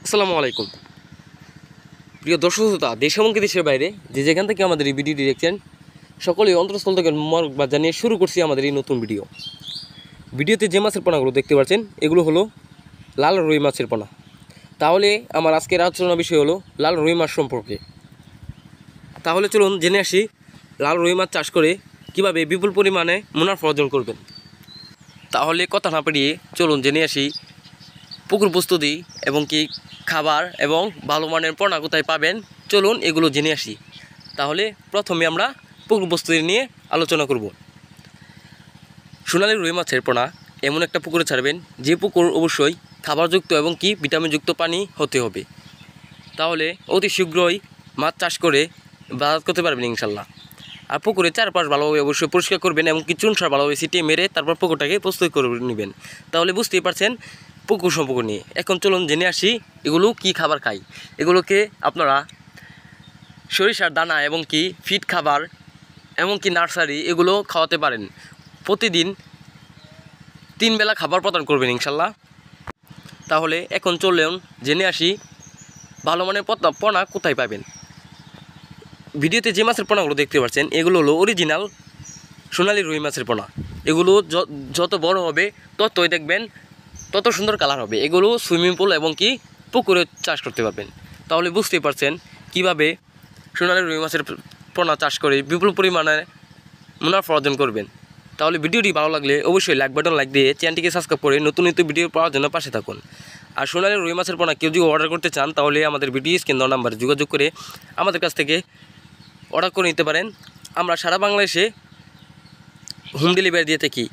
আসসালামু আলাইকুম প্রিয় দর্শক শ্রোতা, দেশ এবং দেশের বাইরে যে যেখান থেকে আমাদের এই ভিডিওটি দেখছেন সকলেই অন্তঃস্থল থেকে মোবারকবাদ জানিয়ে শুরু করছি আমাদের এই নতুন ভিডিওতে যে মাছের পোনাগুলো দেখতে পাচ্ছেন এগুলো হলো লাল রুই মাছের পোনা। তাহলে আমার আজকের আলোচনা বিষয় হলো লাল রুই মাছ সম্পর্কে। তাহলে চলুন জেনে আসি লাল রুই মাছ চাষ করে কিভাবে বিপুল পরিমাণে মুনাফা অর্জন করবেন। তাহলে কথা না পেরিয়ে চলুন জেনে আসি পুকুর প্রস্তুতি এবং কি খাবার এবং ভালো মানের পোনা কোথায় পাবেন, চলুন এগুলো জেনে আসি। তাহলে প্রথমে আমরা পুকুর প্রস্তুতি নিয়ে আলোচনা করব। সোনালী রুই মাছের পোনা এমন একটা পুকুরে ছাড়বেন যে পুকুর অবশ্যই খাবারযুক্ত এবং কি ভিটামিনযুক্ত পানি হতে হবে। তাহলে অতি শীঘ্রই মাছ চাষ করে বাজার করতে পারবেন ইনশাল্লাহ। আর পুকুরে চারপাশ ভালোভাবে অবশ্যই পরিষ্কার করবেন এবং কি চুন সার ভালোভাবে ছিটিয়ে মেরে তারপর পুকুরটাকে প্রস্তুত করে নেবেন। তাহলে বুঝতেই পারছেন পুকুর সম্পর্ক নিয়ে। এখন চলুন জেনে আসি এগুলো কি খাবার খায়। এগুলোকে আপনারা সরিষার দানা এবং কি ফিড খাবার এবং কি নার্সারি এগুলো খাওয়াতে পারেন। প্রতিদিন 3 বেলা খাবার প্রদান করবেন ইনশাল্লাহ। তাহলে এখন চলুন জেনে আসি ভালো মানের পোনা কোথায় পাবেন। ভিডিওতে যে মাছের পোনাগুলো দেখতে পাচ্ছেন এগুলো হলো অরিজিনাল সোনালী রুই মাছের পোনা। এগুলো যত বড় হবে ততই দেখবেন তত সুন্দর কালার হবে। এগুলো সুইমিং পুল এবং কি পুকুরে চাষ করতে পারবেন। তাহলে বুঝতেই পারছেন কিভাবে সোনালী রুই মাছের পোনা চাষ করে বিপুল পরিমাণে মুনাফা অর্জন করবেন। তাহলে ভিডিওটি ভালো লাগলে অবশ্যই লাইক বাটন লাইক দিয়ে চ্যানেলটিকে সাবস্ক্রাইব করে নতুন নতুন ভিডিও পাওয়ার জন্য পাশে থাকুন। আর সোনালী রুই মাছের পোনা কেউ যদি অর্ডার করতে চান তাহলে আমাদের ভিডিও স্ক্রিন দেওয়া নাম্বারে যোগাযোগ করে আমাদের কাছ থেকে অর্ডার করে নিতে পারেন। আমরা সারা বাংলাদেশে হোম ডেলিভারি দিয়ে থাকি।